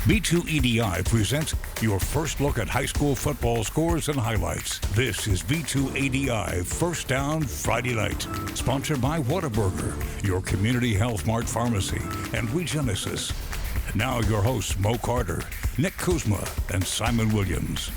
B2EDI presents your first look at high school football scores and highlights. This is B2EDI First Down Friday Night, sponsored by Whataburger, your community health mart pharmacy, and Mae Jemison. Now your hosts Mo Carter, Nick Kuzma, and Simon Williams.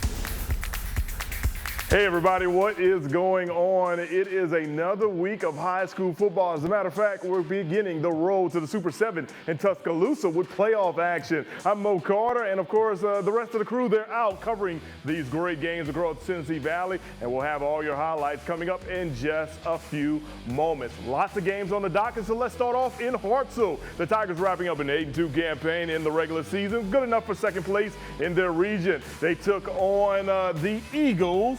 Hey everybody, what is going on? It is another week of high school football. As a matter of fact, we're beginning the road to the Super 7 in Tuscaloosa with playoff action. I'm Mo Carter, and of course, the rest of the crew, they're out covering these great games across the Tennessee Valley, and we'll have all your highlights coming up in just a few moments. Lots of games on the docket, so let's start off in Hartselle. The Tigers wrapping up an 8-2 campaign in the regular season, good enough for second place in their region. They took on the Eagles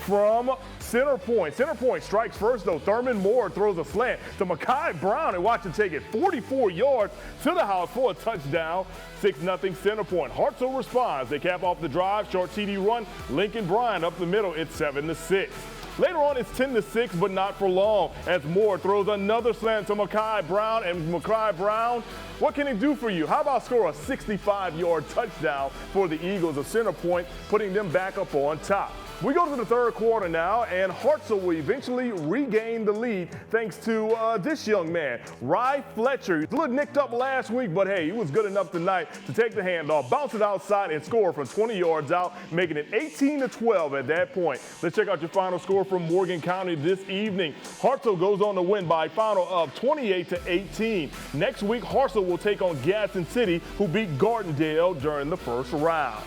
from Center Point. Center Point strikes first, though. Thurman Moore throws a slant to Mekhi Brown, and watch him take it 44 yards to the house for a touchdown. 6-0 Center Point. Hartselle responds. They cap off the drive. Short TD run. Lincoln Bryant up the middle. It's 7-6. Later on, it's 10-6, but not for long, as Moore throws another slant to Mekhi Brown, and Mekhi Brown, what can he do for you? How about score a 65-yard touchdown for the Eagles of Center Point, putting them back up on top? We go to the third quarter now, and Hartselle will eventually regain the lead thanks to this young man, Rye Fletcher. He was a little nicked up last week, but hey, he was good enough tonight to take the handoff, bounce it outside, and score from 20 yards out, making it 18-12 at that point. Let's check out your final score from Morgan County this evening. Hartselle goes on to win by a final of 28-18. Next week, Hartselle will take on Gadsden City, who beat Gardendale during the first round.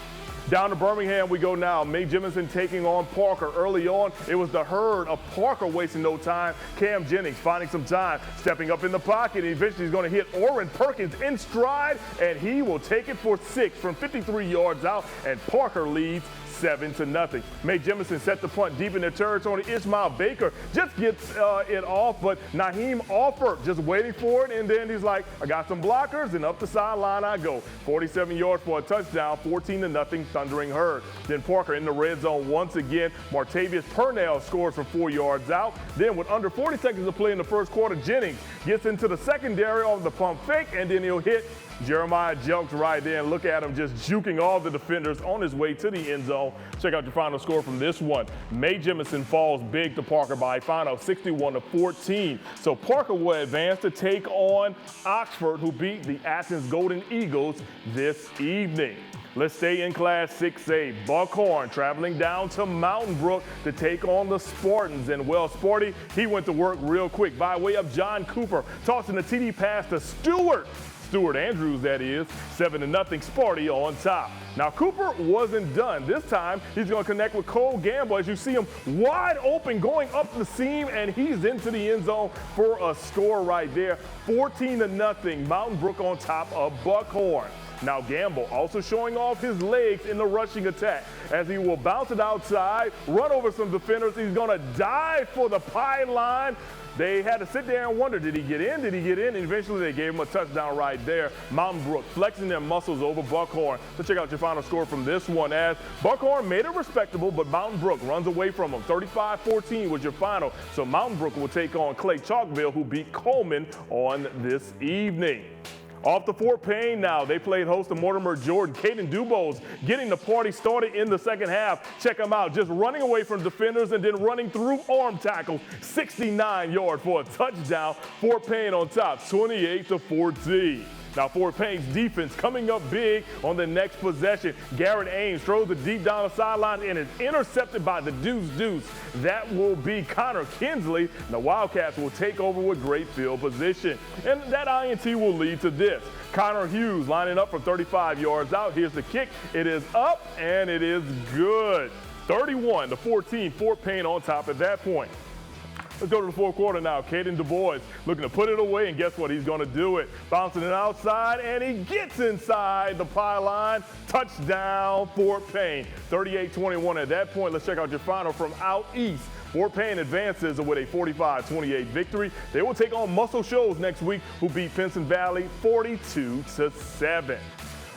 Down to Birmingham we go now. Mae Jemison taking on Parker. Early on, it was the herd of Parker wasting no time. Cam Jennings finding some time, stepping up in the pocket. Eventually he's going to hit Orrin Perkins in stride, and he will take it for 6 from 53 yards out, and Parker leads 7-0. Mae Jemison set the punt deep in their territory. Ishmael Baker just gets it off, but Naheem Alford just waiting for it, and then he's like, I got some blockers, and up the sideline I go. 47 yards for a touchdown, 14-0 Thundering Herd. Then Parker in the red zone once again. Martavius Purnell scores from 4 yards out. Then with under 40 seconds to play in the first quarter, Jennings gets into the secondary on the pump fake, and then he'll hit Jeremiah Jelks right there, and look at him just juking all the defenders on his way to the end zone. Check out your final score from this one. Mae Jemison falls big to Parker by a final of 61-14. So Parker will advance to take on Oxford, who beat the Athens Golden Eagles this evening. Let's stay in Class 6A. Buckhorn traveling down to Mountain Brook to take on the Spartans. And well, Sparty, he went to work real quick by way of John Cooper, tossing the TD pass to Stewart Andrews, that is. 7-0 Sparty on top. Now Cooper wasn't done. This time he's going to connect with Cole Gamble as you see him wide open going up the seam, and he's into the end zone for a score right there. 14-0 Mountain Brook on top of Buckhorn. Now Gamble also showing off his legs in the rushing attack as he will bounce it outside, run over some defenders. He's going to dive for the pylon. They had to sit there and wonder, did he get in? Did he get in? And eventually they gave him a touchdown right there. Mountain Brook flexing their muscles over Buckhorn. So check out your final score from this one, as Buckhorn made it respectable, but Mountain Brook runs away from them. 35-14 was your final. So Mountain Brook will take on Clay Chalkville, who beat Coleman on this evening. Off to Fort Payne now. They played host to Mortimer Jordan. Caden Dubose getting the party started in the second half. Check him out, just running away from defenders and then running through arm tackles. 69 yards for a touchdown. Fort Payne on top, 28-14. Now Fort Payne's defense coming up big on the next possession. Garrett Ames throws it deep down the sideline and is intercepted by the Deuce. That will be Connor Kinsley. The Wildcats will take over with great field position. And that INT will lead to this. Connor Hughes lining up from 35 yards out. Here's the kick. It is up and it is good. 31-14, Fort Payne on top at that point. Let's go to the fourth quarter now. Caden DuBois looking to put it away, and guess what? He's going to do it. Bouncing it outside, and he gets inside the pylon. Touchdown, Fort Payne. 38-21 at that point. Let's check out your final from out east. Fort Payne advances with a 45-28 victory. They will take on Muscle Shoals next week, who beat Pinson Valley 42-7.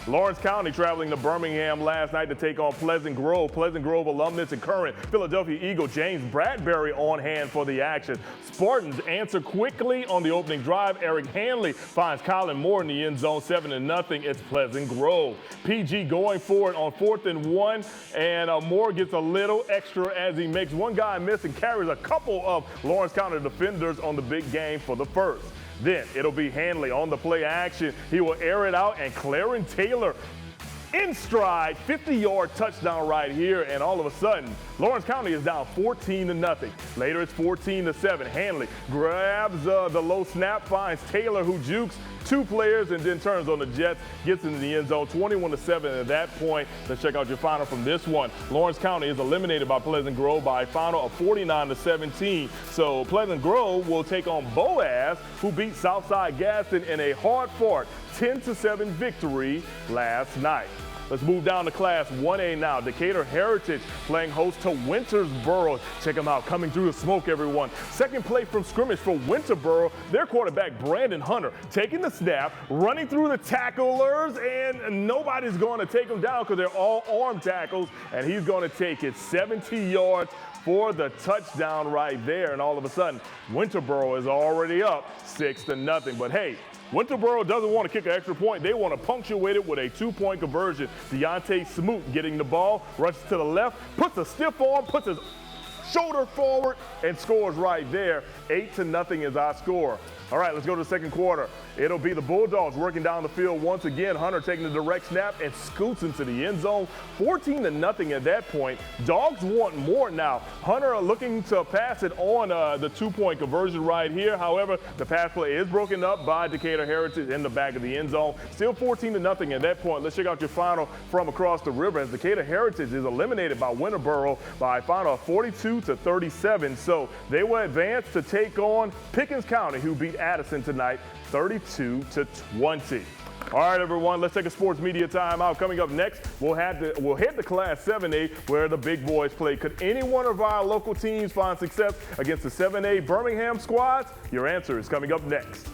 Lawrence County traveling to Birmingham last night to take on Pleasant Grove. Pleasant Grove alumnus and current Philadelphia Eagle James Bradbury on hand for the action. Spartans answer quickly on the opening drive. Eric Hanley finds Colin Moore in the end zone, 7-0. It's Pleasant Grove. PG going for it on 4th and 1, and Moore gets a little extra as he makes one guy miss and carries a couple of Lawrence County defenders on the big game for the first. Then it'll be Hanley on the play action. He will air it out, and Clarence Taylor in stride, 50-yard touchdown right here, and all of a sudden, Lawrence County is down 14-0. Later, it's 14-7. Hanley grabs the low snap, finds Taylor, who jukes two players and then turns on the Jets, gets into the end zone, 21-7 at that point. Let's check out your final from this one. Lawrence County is eliminated by Pleasant Grove by a final of 49-17. So Pleasant Grove will take on Boaz, who beat Southside Gaston in a hard-fought 10-7 victory last night. Let's move down to Class 1A now. Decatur Heritage playing host to Winterboro. Check them out, coming through the smoke, everyone. Second play from scrimmage for Winterboro. Their quarterback, Brandon Hunter, taking the snap, running through the tacklers, and nobody's going to take him down because they're all arm tackles, and he's going to take it 70 yards for the touchdown right there. And all of a sudden, Winterboro is already up 6-0. But hey, Winterboro doesn't want to kick an extra point. They want to punctuate it with a two-point conversion. Deontay Smoot getting the ball, rushes to the left, puts a stiff arm, puts his shoulder forward, and scores right there. 8-0 is our score. All right, let's go to the second quarter. It'll be the Bulldogs working down the field once again. Hunter taking the direct snap and scoots into the end zone. 14-0 at that point. Dogs want more now. Hunter looking to pass it on the two-point conversion right here. However, the pass play is broken up by Decatur Heritage in the back of the end zone. Still 14-0 at that point. Let's check out your final from across the river as Decatur Heritage is eliminated by Winterboro by a final of 42-37. So they will advance to take on Pickens County, who beat Addison tonight 32-20. All right, everyone, let's take a sports media timeout. Coming up next, we'll head to Class 7A where the big boys play. Could any one of our local teams find success against the 7A Birmingham squads? Your answer is coming up next.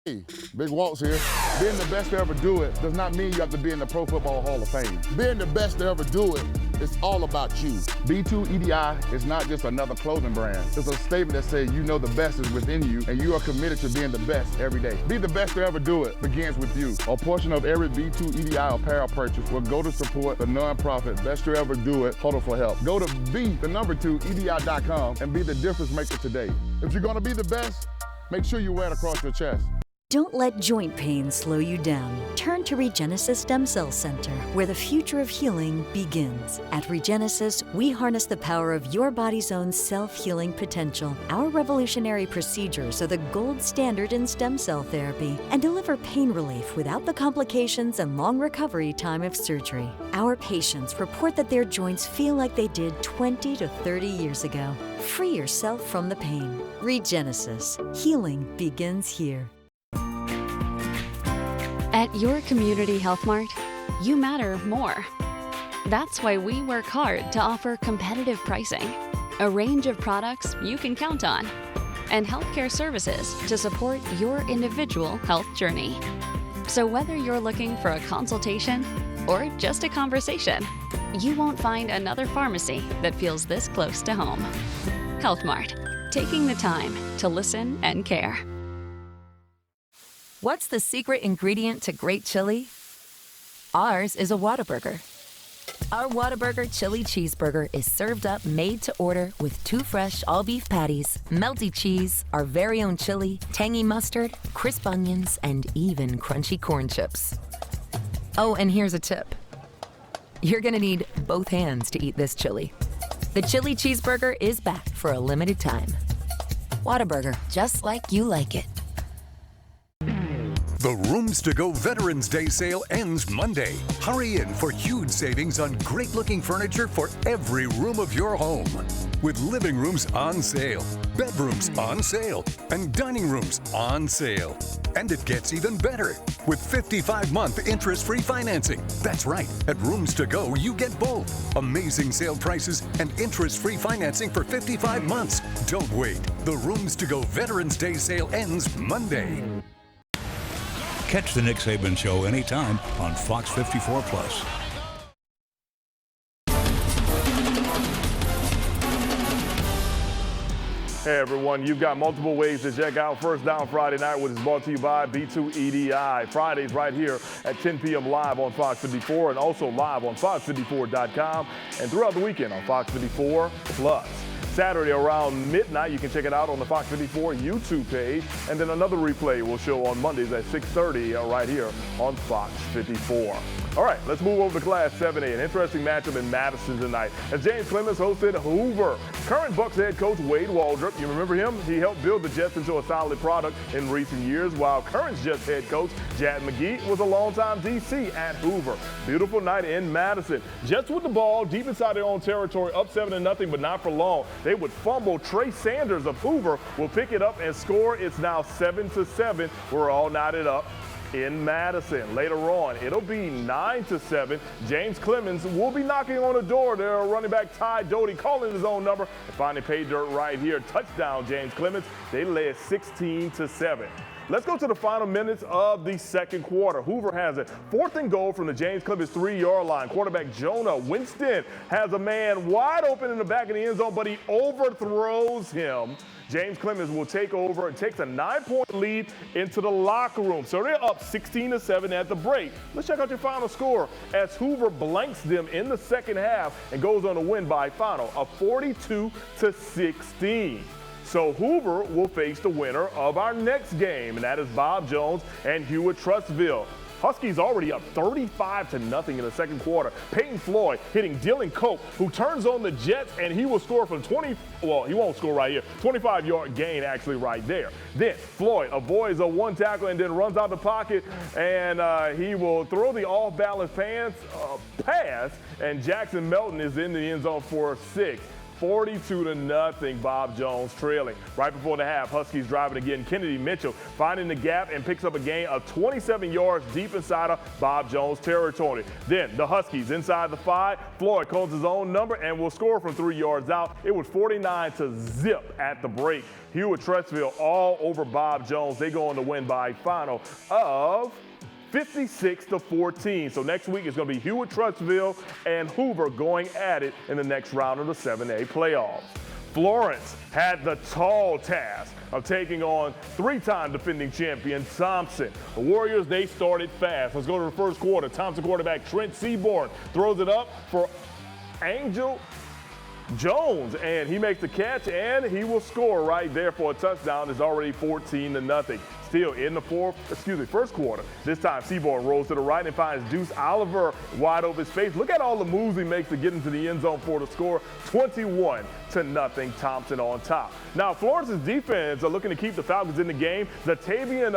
Hey, Big Waltz here. Being the best to ever do it does not mean you have to be in the Pro Football Hall of Fame. Being the best to ever do it, it's all about you. B2EDI is not just another clothing brand. It's a statement that says you know the best is within you and you are committed to being the best every day. Be the best to ever do it begins with you. A portion of every B2EDI apparel purchase will go to support the nonprofit Best to Ever Do It Huddle for Help. Go to B2EDI.com and be the difference maker today. If you're gonna be the best, make sure you wear it across your chest. Don't let joint pain slow you down. Turn to Regenesis Stem Cell Center, where the future of healing begins. At Regenesis, we harness the power of your body's own self-healing potential. Our revolutionary procedures are the gold standard in stem cell therapy and deliver pain relief without the complications and long recovery time of surgery. Our patients report that their joints feel like they did 20 to 30 years ago. Free yourself from the pain. Regenesis. Healing begins here. At your community Health Mart, you matter more. That's why we work hard to offer competitive pricing, a range of products you can count on, and healthcare services to support your individual health journey. So whether you're looking for a consultation or just a conversation, you won't find another pharmacy that feels this close to home. Health Mart, taking the time to listen and care. What's the secret ingredient to great chili? Ours is a Whataburger. Our Whataburger Chili Cheeseburger is served up made to order with 2 fresh all-beef patties, melty cheese, our very own chili, tangy mustard, crisp onions, and even crunchy corn chips. Oh, and here's a tip. You're gonna need both hands to eat this chili. The Chili Cheeseburger is back for a limited time. Whataburger, just like you like it. The Rooms to Go Veterans Day sale ends Monday. Hurry in for huge savings on great-looking furniture for every room of your home. With living rooms on sale, bedrooms on sale, and dining rooms on sale. And it gets even better with 55-month interest-free financing. That's right, at Rooms to Go, you get both. Amazing sale prices and interest-free financing for 55 months. Don't wait. The Rooms to Go Veterans Day sale ends Monday. Catch the Nick Saban Show anytime on Fox 54 Plus. Hey everyone, you've got multiple ways to check out First Down Friday Night, which is brought to you by B2EDi. Fridays right here at 10 p.m. live on Fox 54 and also live on fox54.com and throughout the weekend on Fox 54 Plus. Saturday around midnight, you can check it out on the Fox 54 YouTube page, and then another replay will show on Mondays at 6:30 right here on Fox 54. All right, let's move over to Class 7A. An interesting matchup in Madison tonight as James Clemens hosted Hoover. Current Bucks head coach Wade Waldrop, you remember him? He helped build the Jets into a solid product in recent years, while current Jets head coach Jad McGee was a longtime DC at Hoover. Beautiful night in Madison. Jets with the ball deep inside their own territory, up 7-0, but not for long. They would fumble. Trey Sanders of Hoover will pick it up and score. It's now 7-7. We're all knotted up in Madison. Later on, it'll be 9-7. James Clemens will be knocking on the door. Their running back Ty Doty calling his own number and finally pay dirt right here. Touchdown, James Clemens. They led 16-7. Let's go to the final minutes of the second quarter. Hoover has it. 4th and goal from the James Clemens 3-yard line. Quarterback Jonah Winston has a man wide open in the back of the end zone, but he overthrows him. James Clemens will take over and takes a 9-point lead into the locker room. So they're up 16-7 at the break. Let's check out your final score as Hoover blanks them in the second half and goes on to win by a final of 42-16. So Hoover will face the winner of our next game, and that is Bob Jones and Hewitt Trussville. Huskies already up 35-0 in the second quarter. Payne Floyd hitting Dylan Cope, who turns on the Jets, and he will score from 20, well, he won't score right here, 25-yard gain actually right there. Then Floyd avoids a one tackle and then runs out the pocket, and he will throw the off-balance pass, and Jackson Melton is in the end zone for 6. 42-0, Bob Jones trailing. Right before the half, Huskies driving again. Kennedy Mitchell finding the gap and picks up a gain of 27 yards deep inside of Bob Jones territory. Then the Huskies inside the 5. Floyd calls his own number and will score from 3 yards out. It was 49-0 at the break. Hewitt Trussville all over Bob Jones. They go on to win by a final of 56-14. So next week is going to be Hewitt Trussville and Hoover going at it in the next round of the 7A playoffs. Florence had the tall task of taking on 3-time defending champion Thompson. The Warriors, they started fast. Let's go to the first quarter. Thompson quarterback Trent Seaborn throws it up for Angel Jones, and he makes the catch, and he will score right there for a touchdown. It's already 14-0. Still in the first quarter. This time, Seaborn rolls to the right and finds Deuce Oliver wide open space. Look at all the moves he makes to get into the end zone for the score. 21-0, Thompson on top. Now, Florence's defense are looking to keep the Falcons in the game. Zatavian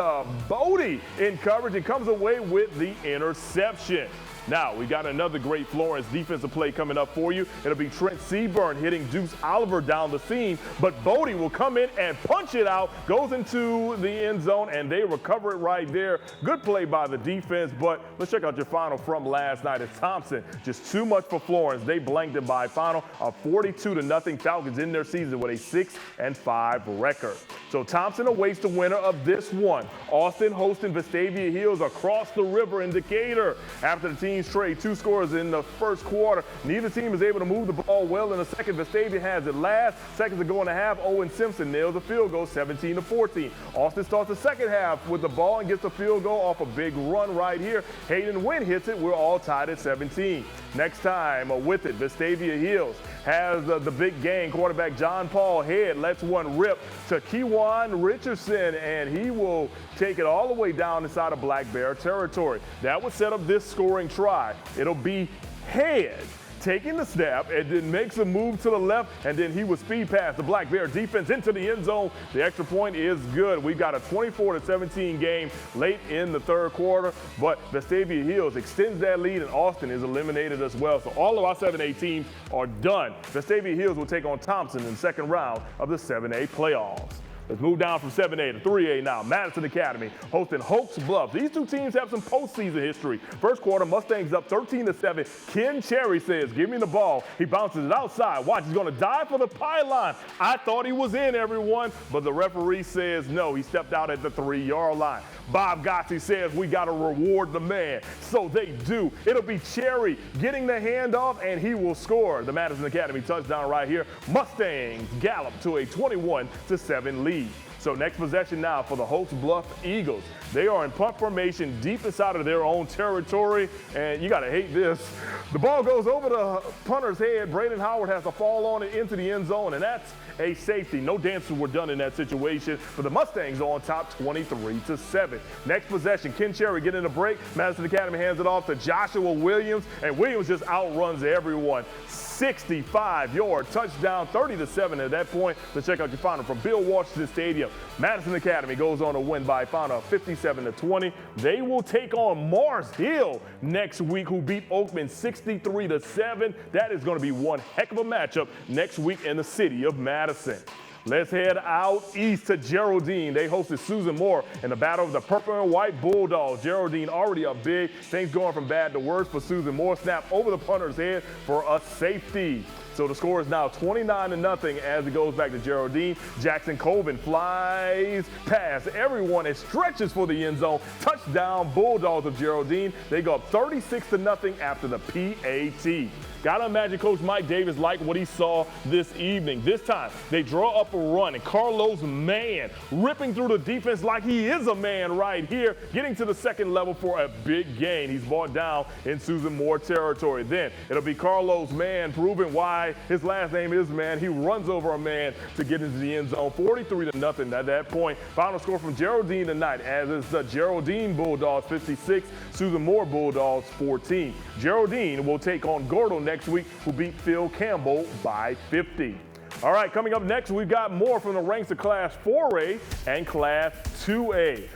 Bodie in coverage and comes away with the interception. Now, we got another great Florence defensive play coming up for you. It'll be Trent Seaborn hitting Deuce Oliver down the seam, but Bodie will come in and punch it out, goes into the end zone, and they recover it right there. Good play by the defense, but let's check out your final from last night. It's Thompson, just too much for Florence. They blanked it by a final of 42-0. Falcons in their season with a 6-5 record. So Thompson awaits the winner of this one. Austin hosting Vestavia Hills across the river in Decatur. After the teams trade 2 scores in the first quarter, neither team is able to move the ball well in the second. Vestavia has it last. Seconds to go in the half. Owen Simpson nails the field goal, 17-14. Austin starts the second half with the ball and gets the field goal off a big run right here. Hayden Wynn hits it. We're all tied at 17. Next time with it, Vestavia Hills has the big game. Quarterback John Paul Head lets one rip to Kewan Richardson, and he will take it all the way down inside of Black Bear territory. That would set up this scoring try. It'll be Head taking the snap and then makes a move to the left, and then he will speed past the Black Bear defense into the end zone. The extra point is good. We've got a 24-17 game late in the third quarter, but Vestavia Hills extends that lead, and Austin is eliminated as well. So all of our 7A teams are done. Vestavia Hills will take on Thompson in the second round of the 7A playoffs. Let's move down from 7A to 3A now. Madison Academy hosting Hokes Bluff. These two teams have some postseason history. First quarter, Mustangs up 13-7. Ken Cherry says, give me the ball. He bounces it outside. Watch, he's going to dive for the pylon. I thought he was in, everyone, but the referee says no. He stepped out at the 3-yard line. Bob Gotzi says we got to reward the man. So they do. It'll be Cherry getting the handoff, and he will score. The Madison Academy touchdown right here. Mustangs gallop to a 21-7 lead. So next possession now for the Hokes Bluff Eagles. They are in punt formation deep inside of their own territory, and you got to hate this. The ball goes over the punter's head. Braden Howard has to fall on it into the end zone, and that's a safety. No dances were done in that situation, but the Mustangs on top 23-7. Next possession, Ken Cherry getting a break. Madison Academy hands it off to Joshua Williams, and Williams just outruns everyone. 65-yard touchdown, 30-7 at that point. Let's check out your final from Bill Washington Stadium. Madison Academy goes on to win by a final of 57-20. They will take on Mars Hill next week, who beat Oakman 63-7. That is going to be one heck of a matchup next week in the city of Madison. Let's head out east to Geraldine. They hosted Susan Moore in the battle of the purple and white Bulldogs. Geraldine already up big. Things going from bad to worse for Susan Moore. Snap over the punter's head for a safety. So the score is now 29-0 as it goes back to Geraldine. Jackson Colvin flies past everyone and stretches for the end zone. Touchdown Bulldogs of Geraldine. They go up 36-0 after the PAT. Gotta imagine Coach Mike Davis liked what he saw this evening. This time, they draw up a run, and Carlos Mann ripping through the defense like he is a man right here, getting to the second level for a big gain. He's brought down in Susan Moore territory. Then it'll be Carlos Mann proving why his last name is Mann. He runs over a man to get into the end zone. 43-0 at that point. Final score from Geraldine tonight, as it's the Geraldine Bulldogs 56, Susan Moore Bulldogs 14. Geraldine will take on Gordo next week, who beat Phil Campbell by 50. All right, coming up next, we've got more from the ranks of Class 4A and Class 2A.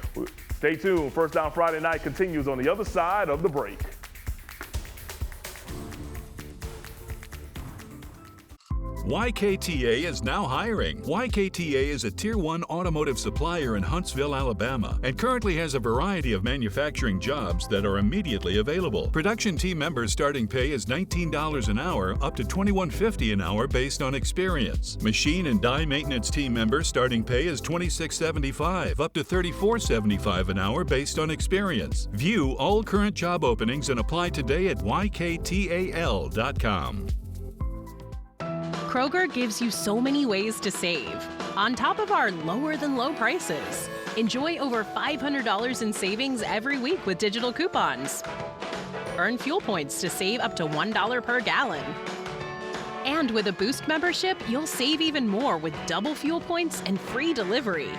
Stay tuned. First Down Friday Night continues on the other side of the break. YKTA is now hiring. YKTA is a Tier 1 automotive supplier in Huntsville, Alabama, and currently has a variety of manufacturing jobs that are immediately available. Production team members' starting pay is $19 an hour up to $21.50 an hour based on experience. Machine and die maintenance team members' starting pay is $26.75 up to $34.75 an hour based on experience. View all current job openings and apply today at yktal.com. Kroger gives you so many ways to save. On top of our lower-than-low prices, enjoy over $500 in savings every week with digital coupons. Earn fuel points to save up to $1 per gallon. And with a Boost membership, you'll save even more with double fuel points and free delivery.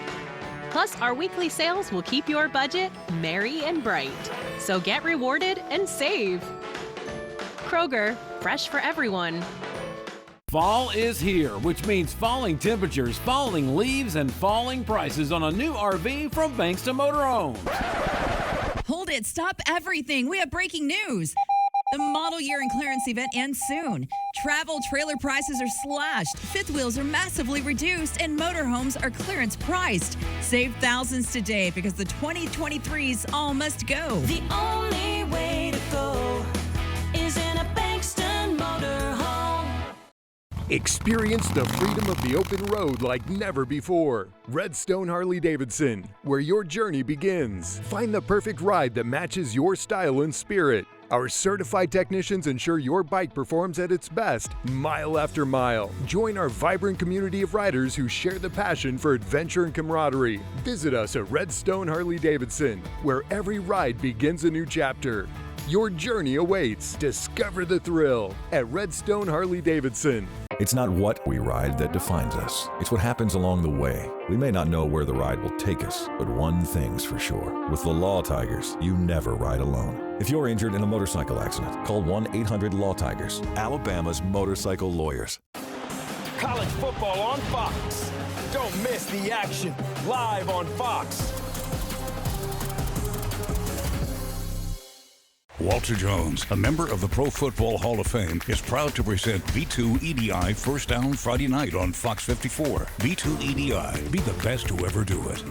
Plus, our weekly sales will keep your budget merry and bright. So get rewarded and save. Kroger, fresh for everyone. Fall is here, which means falling temperatures, falling leaves, and falling prices on a new RV from Banks to Motorhomes. Hold it, stop everything. We have breaking news. The model year and clearance event ends soon. Travel trailer prices are slashed, fifth wheels are massively reduced, and motorhomes are clearance priced. Save thousands today because the 2023s all must go. The only way to go is in a Bankston motorhome. Experience the freedom of the open road like never before. Redstone Harley-Davidson, where your journey begins. Find the perfect ride that matches your style and spirit. Our certified technicians ensure your bike performs at its best, mile after mile. Join our vibrant community of riders who share the passion for adventure and camaraderie. Visit us at Redstone Harley-Davidson, where every ride begins a new chapter. Your journey awaits. Discover the thrill at Redstone Harley-Davidson. It's not what we ride that defines us. It's what happens along the way. We may not know where the ride will take us, but one thing's for sure. With the Law Tigers, you never ride alone. If you're injured in a motorcycle accident, call 1-800-LAW-TIGERS, Alabama's motorcycle lawyers. College football on Fox. Don't miss the action. Live on Fox. Walter Jones, a member of the Pro Football Hall of Fame, is proud to present B2EDI First Down Friday night on Fox 54. B2EDI, be the best to ever do it.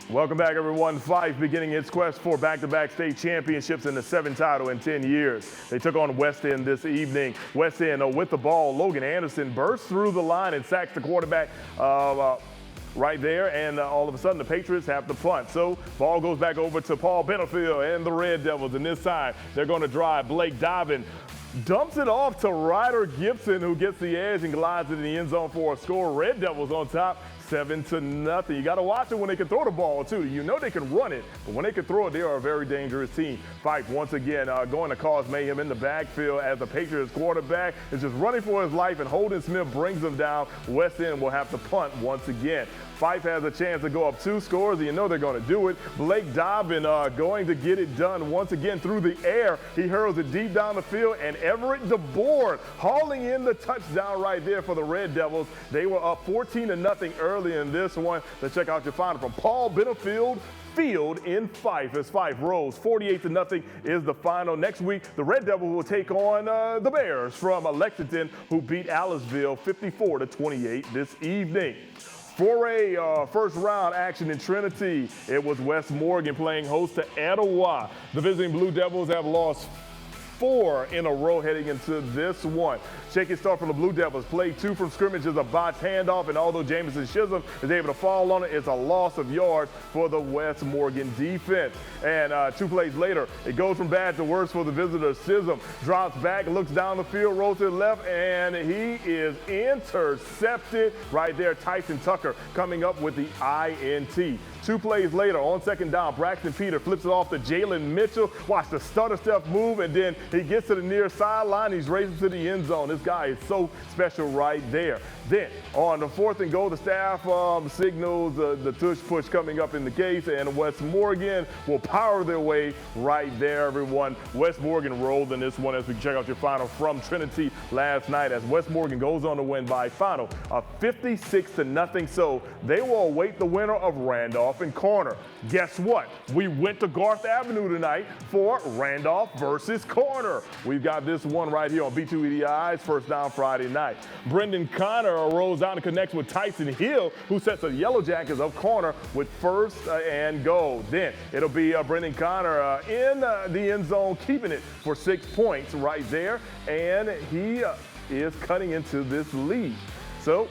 Welcome back, everyone. Fyffe beginning its quest for back-to-back state championships in the 7th title in 10 years. They took on West End this evening. West End with the ball. Logan Anderson bursts through the line and sacks the quarterback right there, and all of a sudden the Patriots have to punt. So ball goes back over to Paul Benefield and the Red Devils, and this time they're going to drive. Blake Dobbin dumps it off to Ryder Gibson, who gets the edge and glides in the end zone for a score. Red Devils on top, 7-0. You got to watch it when they can throw the ball, too. You know they can run it, but when they can throw it, they are a very dangerous team. Fyffe, once again, going to cause mayhem in the backfield as the Patriots quarterback is just running for his life, and Holden Smith brings him down. West End will have to punt once again. Fyffe has a chance to go up 2 scores, and you know they're going to do it. Blake Dobbin going to get it done once again through the air. He hurls it deep down the field, and Everett DeBoer hauling in the touchdown right there for the Red Devils. They were up 14-0 early in this one. Let's check out your final from Paul Benefield Field in Fyffe, as Fyffe rose 48-0 is the final. Next week, the Red Devils will take on the Bears from Lexington, who beat Aliceville 54-28 this evening. For a first round action in Trinity, it was West Morgan playing host to Etowah. The visiting Blue Devils have lost 4 in a row heading into this one. Shaky start from the Blue Devils. Play 2 from scrimmage is a botched handoff, and although Jamison Chisholm is able to fall on it, it's a loss of yards for the West Morgan defense. And 2 plays later, it goes from bad to worse for the visitors. Chisholm drops back, looks down the field, rolls to the left, and he is intercepted right there. Tyson Tucker coming up with the INT. 2 plays later, on second down, Braxton Peter flips it off to Jalen Mitchell. Watch the stutter step move, and then he gets to the near sideline. He's racing to the end zone. This guy is so special right there. Then on the 4th and goal, the staff signals the tush push coming up in the case, and West Morgan will power their way right there, everyone. West Morgan rolled in this one as we check out your final from Trinity last night, as West Morgan goes on to win by a final of 56-0. So they will await the winner of Randolph and Corner. Guess what? We went to Garth Avenue tonight for Randolph versus Corner. We've got this one right here on B2EDi's First Down Friday night. Brendan Connor rolls down and connects with Tyson Hill, who sets the Yellow Jackets of Corner with first and goal. Then it'll be Brendan Connor in the end zone, keeping it for 6 points right there, and he is cutting into this lead. So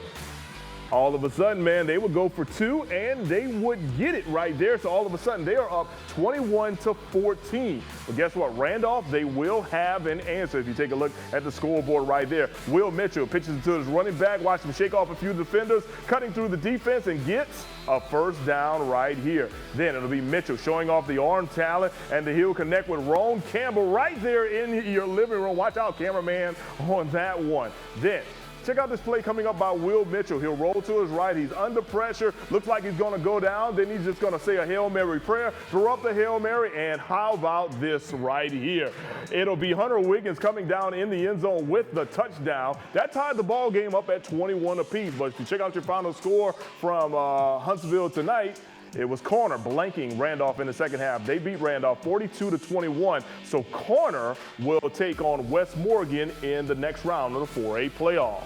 all of a sudden, man, they would go for 2, and they would get it right there. So all of a sudden, they are up 21-14. But guess what? Randolph, they will have an answer. If you take a look at the scoreboard right there, Will Mitchell pitches it to his running back. Watch him shake off a few defenders, cutting through the defense, and gets a first down right here. Then it'll be Mitchell showing off the arm talent, and he'll connect with Ron Campbell right there in your living room. Watch out, cameraman, on that one. Then check out this play coming up by Will Mitchell. He'll roll to his right. He's under pressure. Looks like he's going to go down. Then he's just going to say a Hail Mary prayer, throw up the Hail Mary, and how about this right here? It'll be Hunter Wiggins coming down in the end zone with the touchdown. That tied the ball game up at 21 apiece. But if you check out your final score from Huntsville tonight, it was Corner blanking Randolph in the second half. They beat Randolph 42-21. So Corner will take on West Morgan in the next round of the 4A playoffs.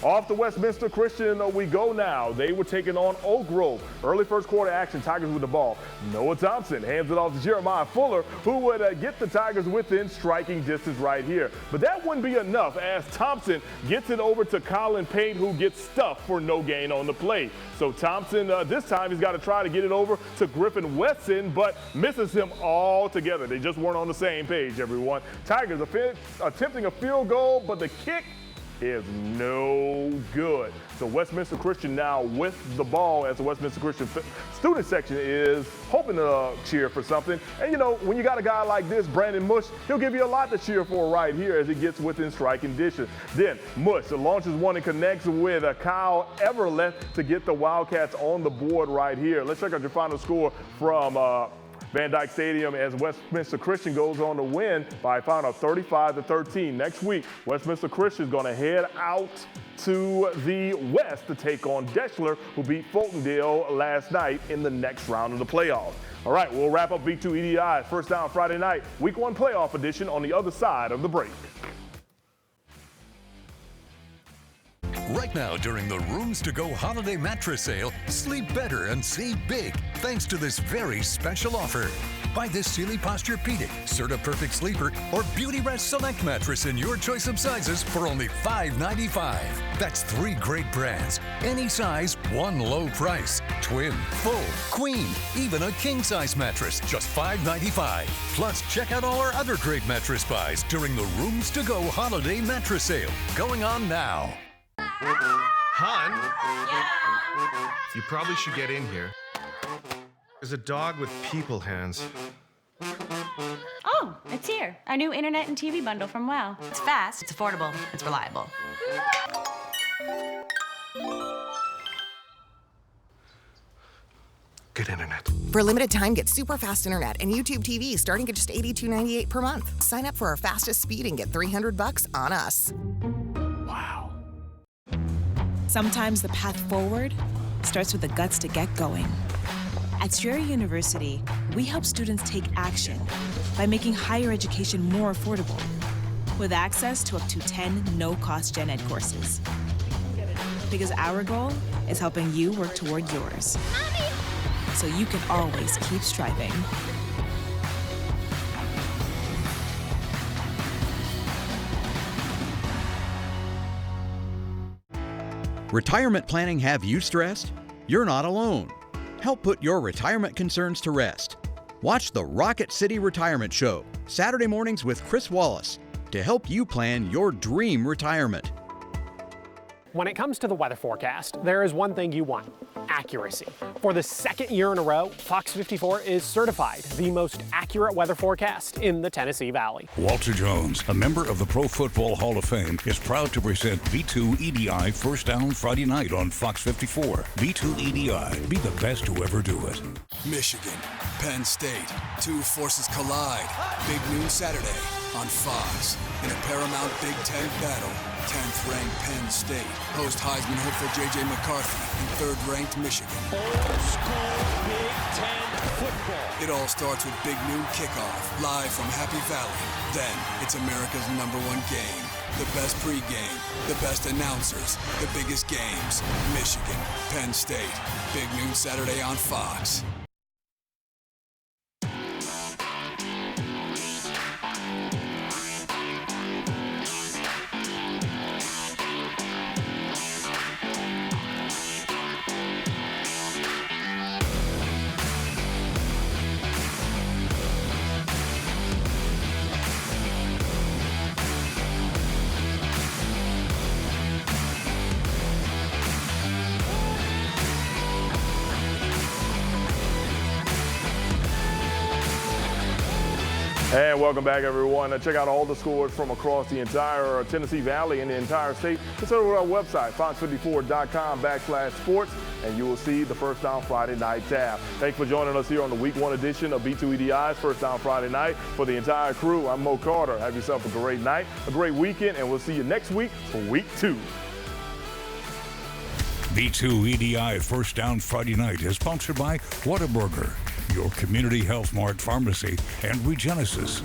Off to Westminster Christian we go now. They were taking on Oak Grove. Early first quarter action, Tigers with the ball. Noah Thompson hands it off to Jeremiah Fuller, who would get the Tigers within striking distance right here. But that wouldn't be enough, as Thompson gets it over to Colin Payne, who gets stuffed for no gain on the play. So Thompson, this time he's got to try to get it over to Griffin Weston, but misses him altogether. They just weren't on the same page, everyone. Tigers attempting a field goal, but the kick is no good. So Westminster Christian now with the ball, as the Westminster Christian student section is hoping to cheer for something. And you know, when you got a guy like this, Brandon Mush, he'll give you a lot to cheer for right here as he gets within striking distance. Then Mush launches one and connects with Kyle Everlett to get the Wildcats on the board right here. Let's check out your final score from Van Dyke Stadium as Westminster Christian goes on to win by a final of 35-13. Next week, Westminster Christian is going to head out to the west to take on Deschler, who beat Fultondale last night in the next round of the playoffs. All right, we'll wrap up B2EDi's First Down Friday night, Week 1 playoff edition on the other side of the break. Right now, during the Rooms to Go Holiday Mattress Sale, sleep better and save big thanks to this very special offer. Buy this Sealy Posture Pedic, Serta Perfect Sleeper, or Beauty Rest Select mattress in your choice of sizes for only $5.95. That's 3 great brands, any size, one low price. Twin, full, queen, even a king-size mattress, just $5.95. Plus, check out all our other great mattress buys during the Rooms to Go Holiday Mattress Sale, going on now. Hon? Yeah? You probably should get in here. There's a dog with people hands. Oh, it's here. Our new internet and TV bundle from WOW. It's fast, it's affordable, it's reliable. Good internet. For a limited time, get super fast internet and YouTube TV starting at just $82.98 per month. Sign up for our fastest speed and get $300 on us. Wow. Sometimes the path forward starts with the guts to get going. At Strayer University, we help students take action by making higher education more affordable, with access to up to 10 no-cost gen ed courses. Because our goal is helping you work toward yours. Mommy! So you can always keep striving. Retirement planning have you stressed? You're not alone. Help put your retirement concerns to rest. Watch the Rocket City Retirement Show, Saturday mornings with Chris Wallace, to help you plan your dream retirement. When it comes to the weather forecast, there is one thing you want: accuracy. For the second year in a row, Fox 54 is certified the most accurate weather forecast in the Tennessee Valley. Walter Jones, a member of the Pro Football Hall of Fame, is proud to present B2EDI First Down Friday night on Fox 54. B2EDI, be the best to ever do it. Michigan, Penn State, two forces collide. Big noon Saturday on Fox in a Paramount Big Ten battle. 10th-ranked Penn State host Heisman hopeful J.J. McCarthy and 3rd-ranked Michigan. Old school Big Ten football. It all starts with Big Noon Kickoff, live from Happy Valley. Then it's America's #1 game. The best pregame, the best announcers, the biggest games. Michigan, Penn State. Big Noon Saturday on Fox. And welcome back, everyone. Check out all the scores from across the entire Tennessee Valley and the entire state. Just over our website, fox54.com/sports, and you will see the First Down Friday Night tab. Thanks for joining us here on the Week 1 edition of B2EDi's First Down Friday Night. For the entire crew, I'm Mo Carter. Have yourself a great night, a great weekend, and we'll see you next week for Week 2. B2EDI First Down Friday Night is sponsored by Whataburger, your community health mart pharmacy, and Regenesis.